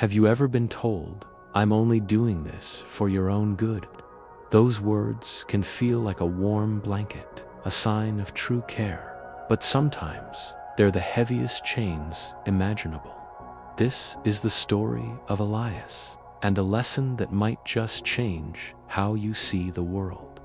Have you ever been told, "I'm only doing this for your own good"? Those words can feel like a warm blanket, a sign of true care, but sometimes they're the heaviest chains imaginable. This is the story of Elias, and a lesson that might just change how you see the world.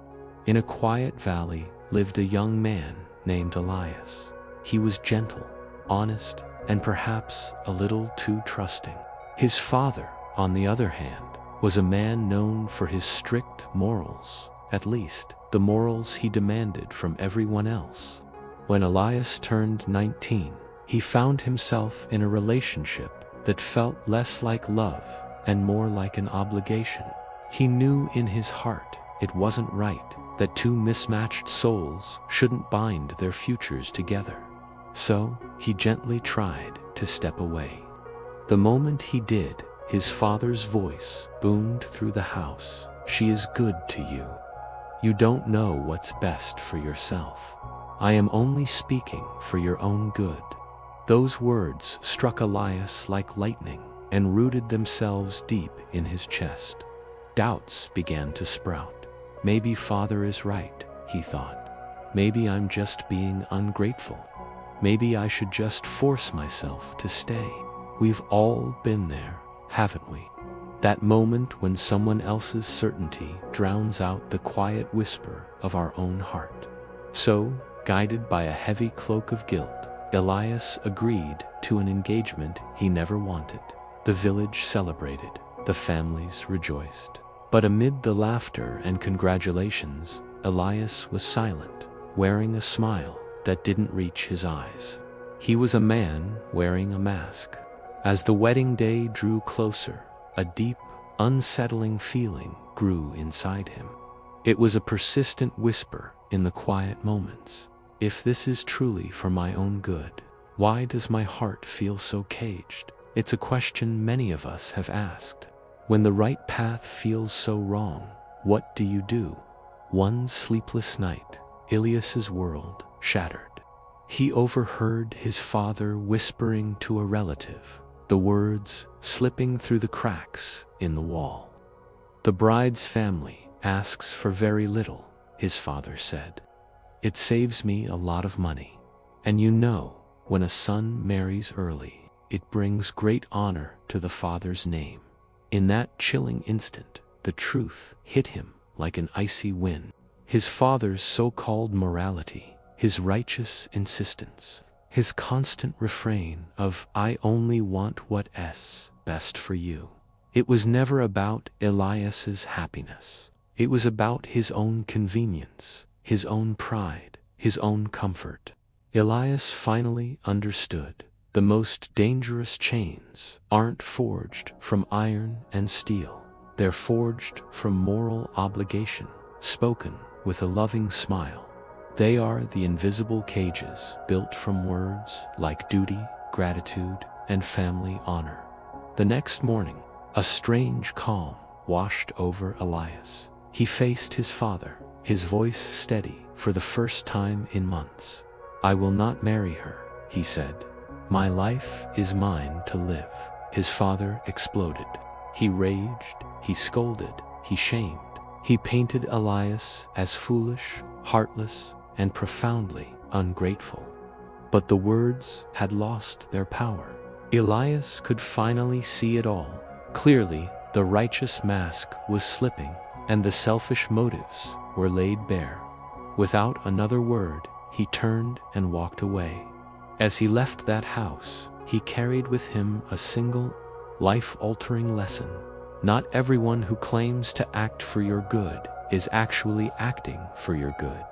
In a quiet valley lived a young man named Elias. He was gentle, honest, and perhaps a little too trusting. His father, on the other hand, was a man known for his strict morals, at least the morals he demanded from everyone else. When Elias turned 19, he found himself in a relationship that felt less like love and more like an obligation. He knew in his heart it wasn't right, that two mismatched souls shouldn't bind their futures together. So he gently tried to step away. The moment he did, his father's voice boomed through the house. "She is good to you. You don't know what's best for yourself. I am only speaking for your own good." Those words struck Elias like lightning and rooted themselves deep in his chest. Doubts began to sprout. Maybe father is right, he thought. Maybe I'm just being ungrateful. Maybe I should just force myself to stay. We've all been there, haven't we? That moment when someone else's certainty drowns out the quiet whisper of our own heart. So, guided by a heavy cloak of guilt, Elias agreed to an engagement he never wanted. The village celebrated, the families rejoiced. But amid the laughter and congratulations, Elias was silent, wearing a smile that didn't reach his eyes. He was a man wearing a mask. As the wedding day drew closer, a deep, unsettling feeling grew inside him. It was a persistent whisper in the quiet moments. If this is truly for my own good, why does my heart feel so caged? It's a question many of us have asked. When the right path feels so wrong, what do you do? One sleepless night, Elias's world shattered. He overheard his father whispering to a relative, the words slipping through the cracks in the wall. "The bride's family asks for very little," his father said. "It saves me a lot of money. And you know, when a son marries early, it brings great honor to the father's name." In that chilling instant, the truth hit him like an icy wind. His father's so-called morality, his righteous insistence, his constant refrain of "I only want what's best for you." It was never about Elias's happiness. It was about his own convenience, his own pride, his own comfort. Elias finally understood. The most dangerous chains aren't forged from iron and steel. They're forged from moral obligation, spoken with a loving smile. They are the invisible cages built from words like duty, gratitude, and family honor. The next morning, a strange calm washed over Elias. He faced his father, his voice steady for the first time in months. "I will not marry her," he said. "My life is mine to live." His father exploded. He raged, he scolded, he shamed. He painted Elias as foolish, heartless, and profoundly ungrateful. But the words had lost their power. Elias could finally see it all. Clearly, the righteous mask was slipping, and the selfish motives were laid bare. Without another word, he turned and walked away. As he left that house, he carried with him a single, life-altering lesson. Not everyone who claims to act for your good is actually acting for your good.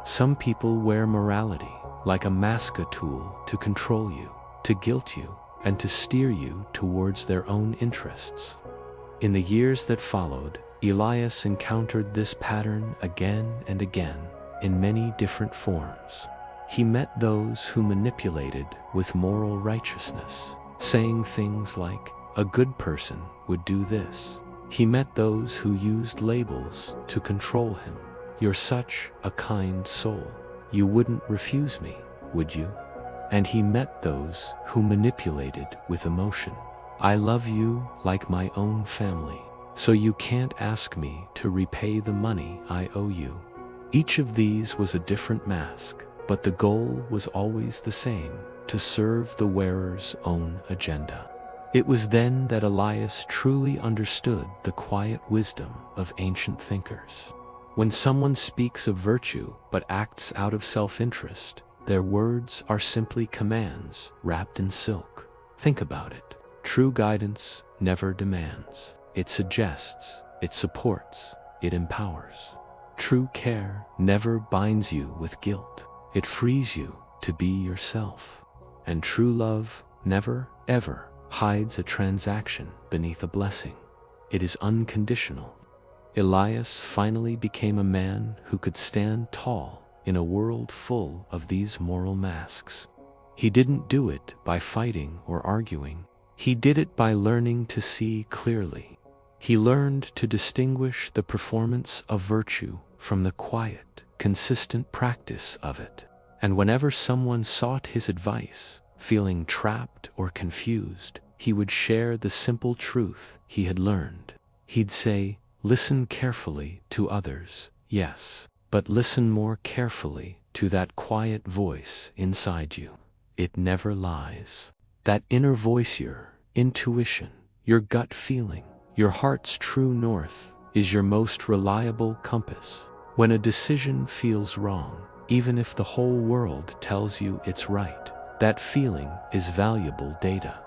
Some people wear morality like a mask, a tool to control you, to guilt you, and to steer you towards their own interests. In the years that followed, Elias encountered this pattern again and again, in many different forms. He met those who manipulated with moral righteousness, saying things like, "A good person would do this." He met those who used labels to control him. "You're such a kind soul. You wouldn't refuse me, would you?" And he met those who manipulated with emotion. I love you like my own family, so you can't ask me to repay the money I owe you. Each of these was a different mask, but the goal was always the same: to serve the wearer's own agenda. It was then that Elias truly understood the quiet wisdom of ancient thinkers. When someone speaks of virtue but acts out of self-interest, their words are simply commands wrapped in silk. Think about it. True guidance never demands. It suggests, it supports, it empowers. True care never binds you with guilt. It frees you to be yourself. And true love never, ever hides a transaction beneath a blessing. It is unconditional. Elias finally became a man who could stand tall in a world full of these moral masks. He didn't do it by fighting or arguing. He did it by learning to see clearly. He learned to distinguish the performance of virtue from the quiet, consistent practice of it. And whenever someone sought his advice, feeling trapped or confused, he would share the simple truth he had learned. He'd say, "Listen carefully to others, yes, but listen more carefully to that quiet voice inside you. It never lies. That inner voice, your intuition, your gut feeling, your heart's true north, is your most reliable compass. When a decision feels wrong, even if the whole world tells you it's right, that feeling is valuable data.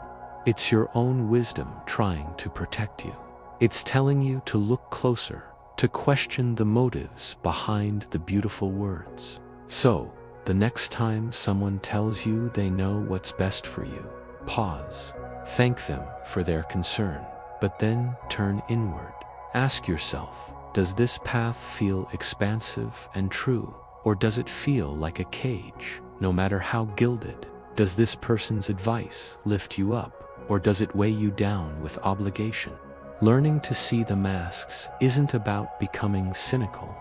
It's your own wisdom trying to protect you. It's telling you to look closer, to question the motives behind the beautiful words. So, the next time someone tells you they know what's best for you, pause. Thank them for their concern, but then turn inward. Ask yourself, does this path feel expansive and true, or does it feel like a cage, no matter how gilded? Does this person's advice lift you up, or does it weigh you down with obligation? Learning to see the masks isn't about becoming cynical.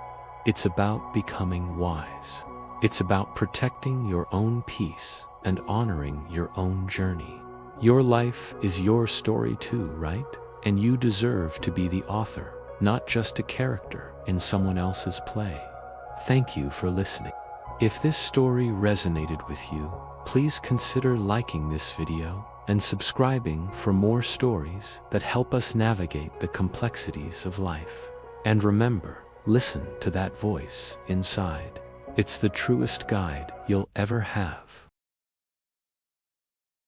It's about becoming wise. It's about protecting your own peace and honoring your own journey. Your life is your story too, right? And you deserve to be the author, not just a character in someone else's play. Thank you for listening. If this story resonated with you, please consider liking this video and subscribing for more stories that help us navigate the complexities of life. And remember, listen to that voice inside. It's the truest guide you'll ever have.